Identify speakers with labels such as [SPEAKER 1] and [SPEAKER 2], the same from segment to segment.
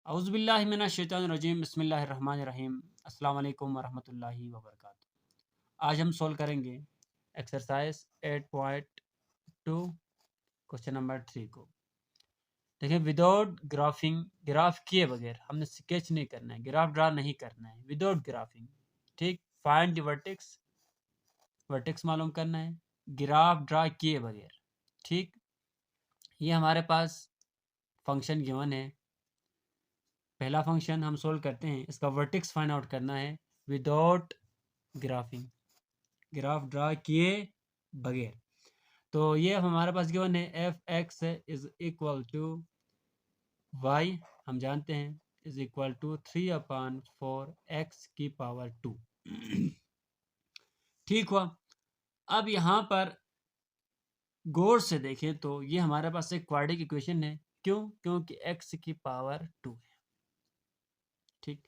[SPEAKER 1] औज़ुबिल्लाहि मिनश्शैतानिर्रजीम बिस्मिल्लाहिर्रहमानिर्रहीम अस्सलाम वालेकुम वरहमतुल्लाहि वबरकातुहू। आज हम सोल्व करेंगे एक्सरसाइज 8.2 क्वेश्चन नंबर 3 को। देखिए, विदाउट ग्राफिंग, ग्राफ किए बगैर हमने स्केच नहीं करना है, ग्राफ ड्रा नहीं करना है, विदाउट ग्राफिंग। ठीक, फाइंड द वर्टेक्स, वर्टेक्स मालूम करना है ग्राफ ड्रा किए बगैर। ठीक, ये हमारे पास फंक्शन गिवन है। पहला फंक्शन हम सोल्व करते हैं, इसका वर्टेक्स फाइंड आउट करना है विदाउट ग्राफिंग, ग्राफ ड्रा किए बगैर। तो ये हमारे पास गिवन है F X is equal to Y, हम जानते हैं इज इक्वल टू 3/4 एक्स की पावर 2। ठीक हुआ। अब यहाँ पर गौर से देखें तो ये हमारे पास एक क्वाड्रेटिक इक्वेशन है। क्यों? क्योंकि एक्स की पावर 2 है। ठीक,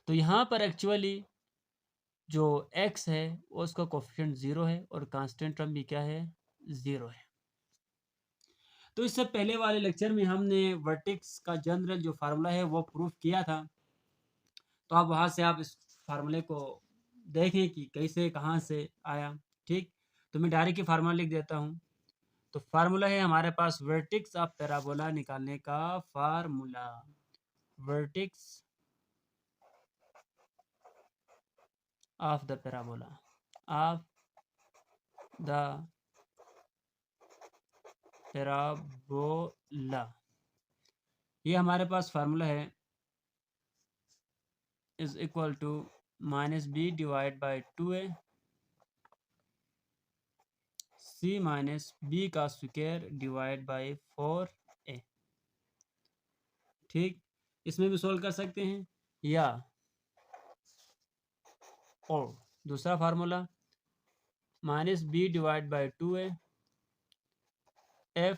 [SPEAKER 1] तो यहाँ पर एक्चुअली जो x है वो उसका कोफिशिएंट 0 है और कांस्टेंट टर्म भी क्या है? 0 है। तो इससे पहले वाले लेक्चर में हमने वर्टेक्स का जनरल जो फार्मूला है वो प्रूफ किया था। तो आप वहाँ से आप इस फार्मूले को देखें कि कैसे कहाँ से आया। ठीक, तो मैं डायरेक्ट ही फार्मूला लिख देता हूँ। तो फार्मूला है हमारे पास वर्टेक्स ऑफ पैराबोला निकालने का formula. Vertex of the parabola, of the parabola, ये हमारे पास फार्मूला है is equal to -b divide by 2a c minus B का स्क्वायर डिवाइड बाई 4a। ठीक, इसमें भी सोल्व कर सकते हैं, या और दूसरा formula -b divide by 2a f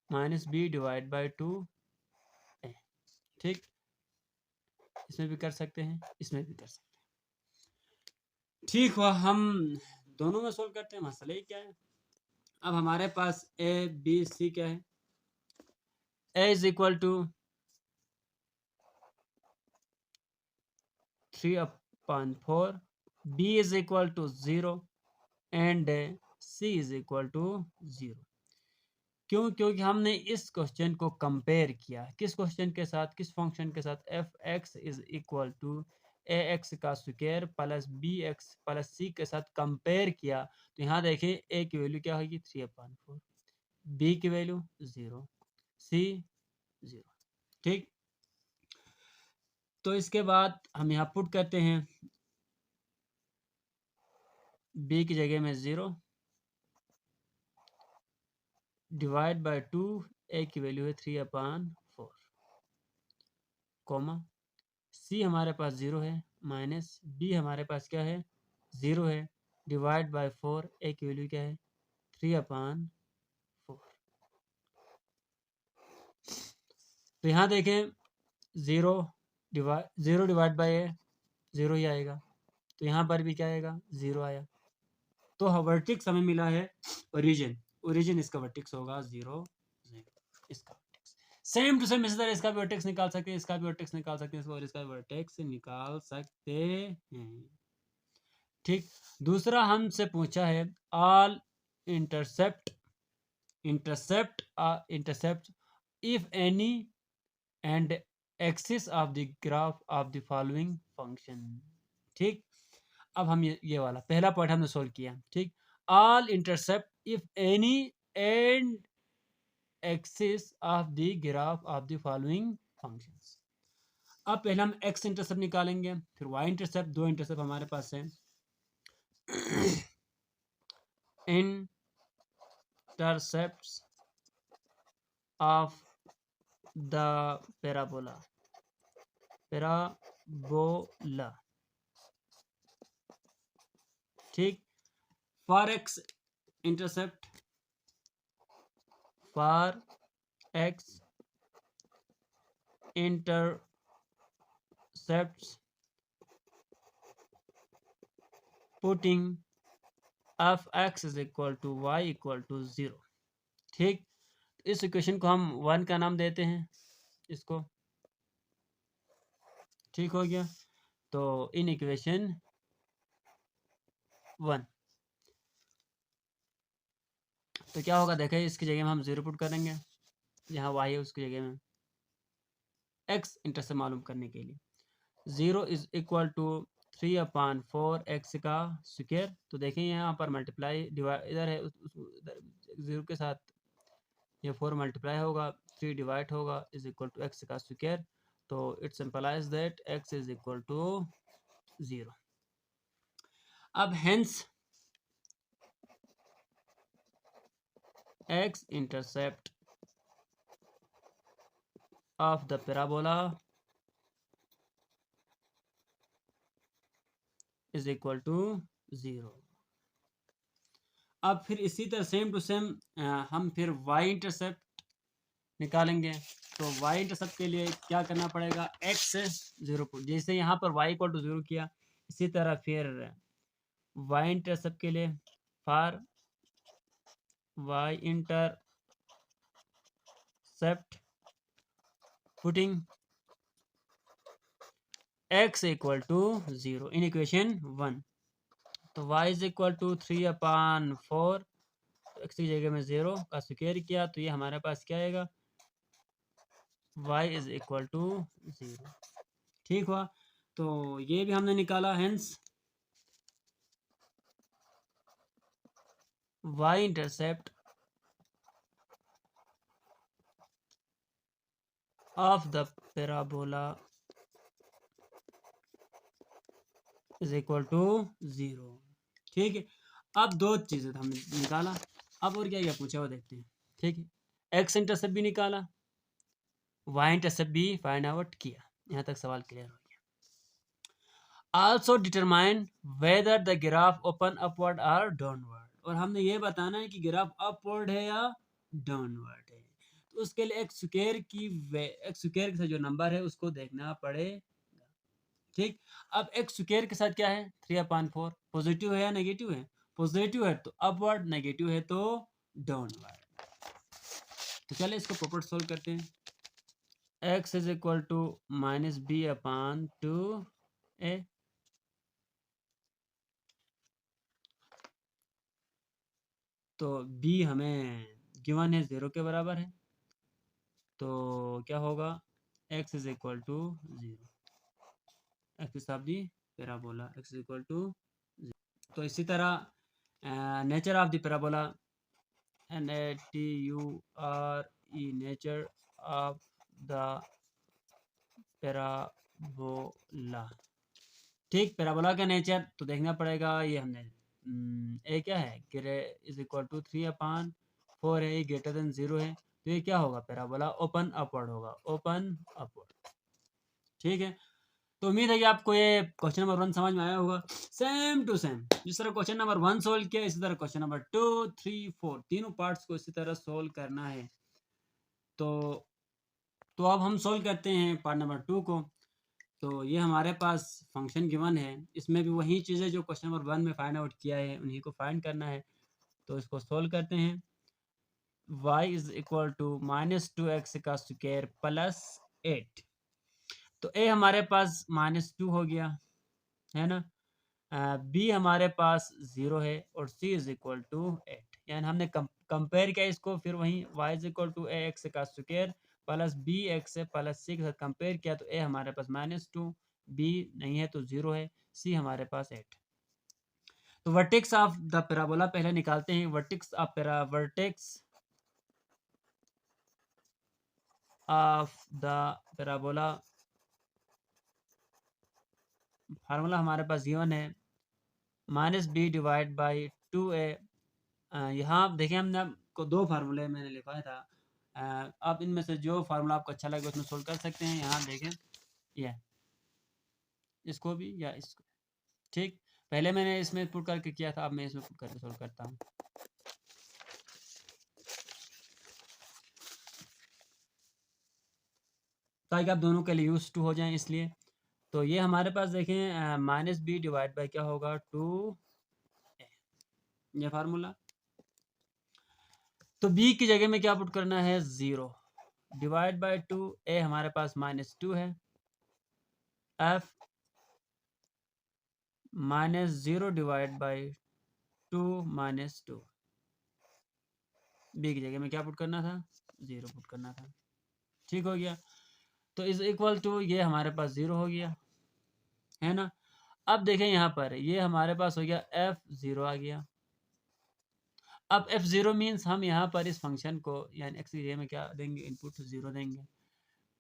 [SPEAKER 1] -b divide by 2a। ठीक, इसमें भी कर सकते हैं, इसमें भी कर सकते हैं। ठीक हुआ, हम दोनों में सोल्व करते हैं। मसला ही क्या है, अब हमारे पास a b c क्या है? a is equal to 3/4, b is equal to 0 and c is equal to 0। क्यों? क्योंकि हमने इस क्वेश्चन को कंपेयर किया किस क्वेश्चन के साथ, किस फंक्शन के साथ? F X is equal to A X का square plus B X plus C के साथ कंपेयर किया। तो यहाँ देखें ए की वैल्यू क्या होगी? 3/4, बी की वैल्यू 0, सी 0। ठीक, तो इसके बाद हम यहाँ पुट करते हैं बी की जगह में 0 डिवाइड बाई 2, ए की वैल्यू है 3/4, कॉमा सी हमारे पास 0 है, माइनस बी हमारे पास क्या है? 0 है, डिवाइड बाई 4, ए की वैल्यू क्या है? 3/4। तो यहाँ देखें 0 डिवाइड बाई ए 0 ही आएगा, तो यहाँ पर भी क्या आएगा? 0 आया। तो वर्टेक्स हमें मिला है ओरिजिन, ओरिजिन इसका वर्टेक्स होगा 0 0, इसका सेम टू सेम इसी तरह इसका भी वर्टेक्स निकाल सकते हैं, इसका भी वर्टेक्स निकाल सकते हैं, और इसका वर्टेक्स निकाल सकते हैं। ठीक, दूसरा हमसे पूछा है all intercept intercept if any and axis of the graph of the following function. ठीक, अब हम ये वाला पहला पॉइंट हमने सोल्व किया। ठीक, all intercept if any and axis of the graph of the following functions. अब पहले हम एक्स इंटरसेप्ट निकालेंगे, फिर वाई इंटरसेप्ट। दो इंटरसेप्ट हमारे पास है। इंटरसेप्ट्स ऑफ द पैराबोला, ठीक, for X intercept, for X intercepts putting F X is equal to Y equal to 0। ठीक, इस इक्वेशन को हम 1 का नाम देते हैं, इसको ठीक हो गया। तो इन इक्वेशन 1 तो क्या होगा, देखें इसकी जगह में हम 0 पुट करेंगे, जहाँ y है उसकी जगह में x इंटरसेप्ट मालूम करने के लिए 0 इज इक्वल टू 3/4 x का स्क्वायर। तो देखें यहाँ पर मल्टीप्लाई डिवाइड इधर है, इधर 0 के साथ ये 4 मल्टीप्लाई होगा, 3 डिवाइड होगा, इज इक्वल टू x का स्क्वायर। तो it simplify that x is equal to 0। अब hence x intercept of the parabola is equal to 0। अब फिर इसी तरह सेम टू सेम हम फिर y इंटरसेप्ट निकालेंगे। तो y इंटरसेप्ट के लिए क्या करना पड़ेगा, x 0 जैसे यहाँ पर y इक्वल टू 0 किया, इसी तरह फिर y इंटरसेप्ट के लिए for y intercept putting x equal to 0 in equation 1। तो y is equal to 3/4, x की जगह में 0 का स्क्वायर किया, तो ये हमारे पास क्या आएगा, y इज इक्वल टू 0। ठीक हुआ। तो ये भी हमने निकाला, hence y intercept of the parabola is equal to 0। ठीक है। अब दो चीज़ें हमने निकाला, अब और क्या क्या पूछा वो देखते हैं। ठीक है, x इंटरसेप्ट भी निकाला, y इंटरसेप्ट भी फाइंड आउट किया। यहाँ तक सवाल क्लियर हो गया। Also determine whether the graph open upward और डाउनवर्ड, और हमने ये बताना है कि ग्राफ अपवर्ड है या डाउनवर्ड है। तो उसके लिए एक्स स्क्वायर के साथ जो नंबर है उसको देखना पड़ेगा। ठीक। अब एक्स स्क्वायर के साथ क्या है, 3/4 पॉजिटिव है या नेगेटिव है, पॉजिटिव है तो अपवर्ड, नेगेटिव है तो डाउनवर्ड। तो चलिए इसको प्रॉपर सोल्व करते हैं। x is equal to -b/2a, तो b हमें गिवन है 0 के बराबर है, तो क्या होगा, x is equal to 0, axis of the parabola x is equal to 0। तो इसी तरह nature of the parabola NATURE nature of the parabola. ठीक, पैराबोला का नेचर तो देखना पड़ेगा, ये हमने ए क्या है, ग्रे इज इक्वल टू 3/4 है, ये ग्रेटर देन 0 है, तो ये क्या होगा, पैराबोला ओपन अपवर्ड होगा, ओपन अपवर्ड। ठीक है। तो उम्मीद है कि आपको ये क्वेश्चन नंबर 1 समझ में आया होगा। सेम टू सेम जिस तरह क्वेश्चन नंबर 1 सोल्व किया, इसी तरह क्वेश्चन नंबर 2, 3, 4 तीनों पार्ट्स को इसी तरह सोल्व करना है। तो अब हम सोल्व करते हैं पार्ट नंबर 2 को। तो ये हमारे पास फंक्शन गिवन है, इसमें भी वही चीज़ें जो क्वेश्चन नंबर 1 में फाइंड आउट किया है उन्हीं को फाइंड करना है। तो इसको सोल्व करते हैं। y is equal to -2x का स्क्वायर प्लस 8, तो a हमारे पास -2 हो गया है ना, b हमारे पास 0 है और c इज इक्वल टू 8, यानी हमने कंपेयर किया इसको, फिर वहीं y is equal to ax का स्क्वायर प्लस बी एक्स से प्लस सी के साथ कंपेयर किया, तो a हमारे पास -2, b नहीं है तो 0 है, c हमारे पास 8। तो वर्टेक्स ऑफ द पैराबोला पहले निकालते हैं। Vertex of the parabola formula हमारे पास गिवन है -b/2a। यहाँ देखिए हमने आपको दो फार्मूले मैंने लिखवाया था, आप इनमें से जो फार्मूला आपको अच्छा लगे उसमें सोल्व कर सकते हैं। यहाँ देखें, ये इसको भी या इसको, ठीक, पहले मैंने इसमें पुट करके किया था, अब मैं इसमें पुट करके सोल्व करता हूँ। ताकि आप दोनों के लिए यूज टू हो जाएं, इसलिए तो ये हमारे पास देखें -b/2 क्या होगा, 2a, ये फार्मूला। तो b की जगह में क्या पुट करना है, 0 डिवाइड बाय 2, a हमारे पास -2 है, F minus 0 divide by 2 minus 2, B की जगह में क्या पुट करना था, 0 पुट करना था। ठीक हो गया। तो इज इक्वल टू ये हमारे पास 0 हो गया, है ना। अब देखें यहाँ पर ये हमारे पास हो गया f0 आ गया। अब f0 मीन्स हम यहाँ पर इस फंक्शन को यानी x की जगह में क्या देंगे, इनपुट 0 देंगे।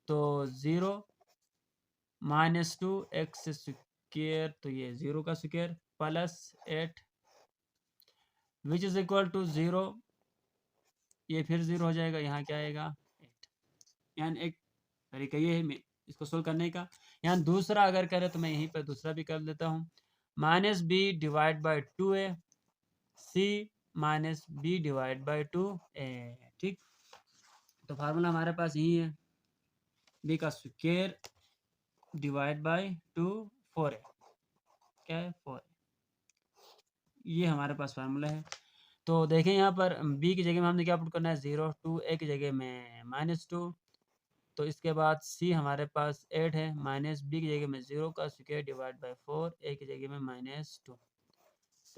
[SPEAKER 1] तो 0 माइनस 2 एक्स स्क्वेयर, तो ये 0 का square plus 8 which is equal to 0, ये फिर 0 हो जाएगा, यहाँ क्या आएगा 8। यानी एक तरीका ये है इसको सोल्व करने का। यहाँ दूसरा अगर करें तो मैं यहीं पर दूसरा भी कर देता हूँ, minus B divide by 2a C minus B divide by 2a। ठीक, तो फार्मूला हमारे पास यही है, बी का स्क्वेयर डिवाइड बाई 2 4a, क्या है 4a, ये हमारे पास फार्मूला है। तो देखें यहाँ पर b की जगह में हमने क्या पुट करना है 0, 2a की जगह में -2, तो इसके बाद c हमारे पास 8 है, माइनस b की जगह में 0 का स्क्वायर डिवाइड बाई 4, a की जगह में -2।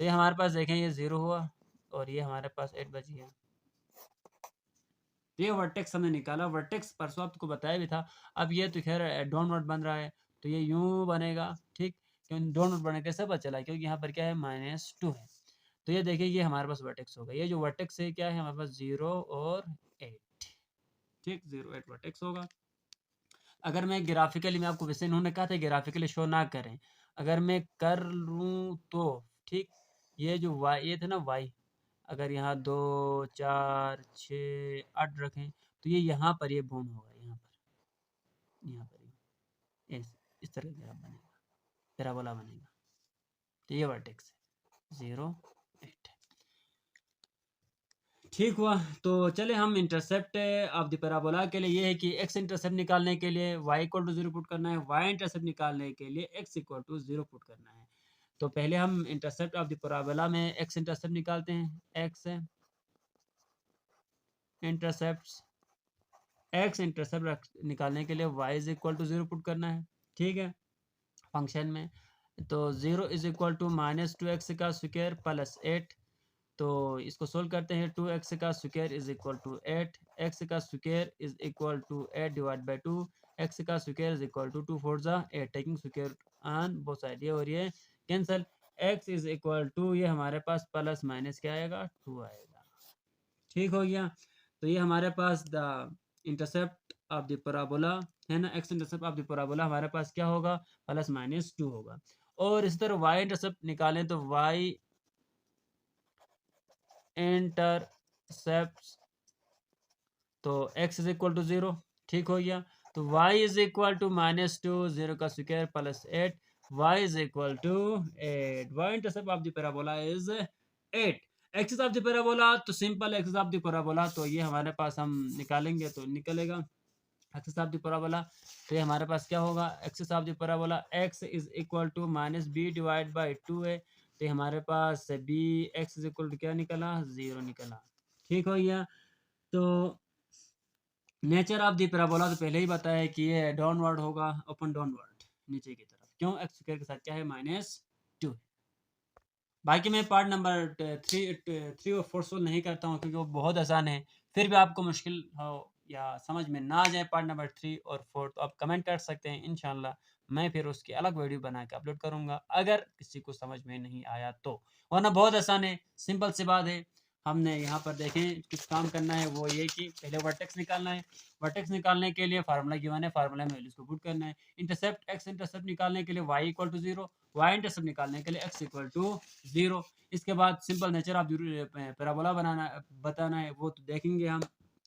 [SPEAKER 1] तो ये हमारे पास देखें ये 0 हुआ और ये हमारे पास 8 बच गया। ये वर्टेक्स हमने निकाला, वर्टेक्स परसों आपको बताया भी था। अब ये तो खैर डाउनवर्ड बन रहा है, तो ये यूं बनेगा। ठीक, क्यों डाउनवर्ड बने कैसे पता चला, क्योंकि यहाँ पर क्या है -2 है। तो ये देखिए ये हमारे पास वर्टेक्स होगा, ये जो वर्टेक्स है क्या है हमारे पास 0 और 8। ठीक, 0 8 वर्टेक्स होगा। अगर मैं ग्राफिकली, मैं आपको वैसे इन्होंने कहा था ग्राफिकली शो ना करें, अगर मैं कर लूँ तो ठीक, ये जो वाई ये थे ना वाई, अगर यहाँ 2 4 6 8 रखें तो ये यहाँ पर ये बॉन्ड होगा, यहाँ पर इस तरह का बनेगा, पैराबोला बनेगा। तो ये वर्टेक्स है 0 8। ठीक हुआ। तो चले हम इंटरसेप्ट ऑफ द पैराबोला के लिए ये है कि एक्स इंटरसेप्ट निकालने के लिए वाई इक्वल टू 0 पुट करना है, वाई इंटरसेप्ट निकालने के लिए एक्स इक्वल टू 0 पुट करना है। तो पहले हम इंटरसेप्ट ऑफ द पैराबोला में एक्स इंटरसेप्ट निकालते हैं। एक्स इंटरसेप्ट निकालने के लिए Y is equal to 0 put करना है। ठीक है, फंक्शन में तो 0 इज इक्वल टू -2x का स्क्वायर प्लस 8। तो इसको सोल्व करते हैं, 2x का square is equal to 8, x का square is equal to 8 divide by 2, x का स्क्वायर इज इक्वल टू 2 4 जा 8, taking square on both side, ये और ये cancel, x is equal to ये हमारे पास प्लस माइनस क्या आएगा 2 आएगा। ठीक हो गया। तो ये हमारे पास the intercept of the parabola है ना, X intercept of the parabola हमारे पास क्या होगा +-2 होगा। और इस तरह y इंटरसेप्ट निकालें तो y इंटरसेप्ट तो x इज इक्वल टू 0। ठीक हो गया। तो y इज इक्वल टू -2 0 का square plus 8, y is equal to 8। y intercept of the parabola is 8। Axis of the parabola तो simple axis of the parabola, तो ये हमारे पास हम निकालेंगे तो निकलेगा एक्सिस ऑफ द पैराबोला। तो ये हमारे पास क्या होगा, axis of the parabola x is equal to -b divide by 2a। तो हमारे पास b x is equal to क्या निकला 0 निकला। ठीक हो गया। तो नेचर ऑफ द पैराबोला तो पहले ही बताया है कि ये डाउनवर्ड होगा, ओपन डाउनवर्ड नीचे की तरफ, क्यों एक्स स्क्वायर के साथ क्या है -2। बाकी मैं पार्ट नंबर 3 और 4 सोल्व नहीं करता हूँ क्योंकि वो बहुत आसान है। फिर भी आपको मुश्किल हो या समझ में ना आ जाए पार्ट नंबर 3 और 4 तो आप कमेंट कर सकते हैं, इंशाल्लाह मैं फिर उसकी अलग वीडियो बना के अपलोड करूँगा अगर किसी को समझ में नहीं आया तो। वरना बहुत आसान है, सिंपल सी बात है। हमने यहाँ पर देखें कुछ काम करना है, वो ये कि पहले वर्टेक्स निकालना है। वर्टेक्स निकालने के लिए फार्मूला गिवन है, फार्मूला में वैल्यूज को पुट करना है। इंटरसेप्ट एक्स इंटरसेप्ट निकालने के लिए y equal to 0, y intercept निकालने के लिए x इक्वल टू 0। इसके बाद सिंपल नेचर ऑफ पैराबोला बताना है, वो तो देखेंगे हम।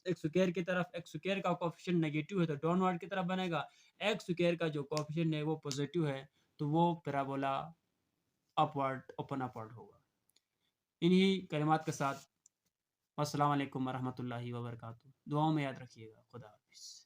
[SPEAKER 1] एक्स स्क्वायर की तरफ, एक्स स्क्वायर का कोएफिशिएंट नेगेटिव है तो डाउनवर्ड की तरफ बनेगा, एक्स स्क्वायर का जो कोएफिशिएंट है वो पॉजिटिव है तो वो पैराबोला अपवर्ड ओपन अपवर्ड होगा। इन्हीं कलिमात के साथ अस्सलाम वालेकुम रहमतुल्लाहि व बरकातहू। दुआओं में याद रखिएगा। खुदा हाफिज़।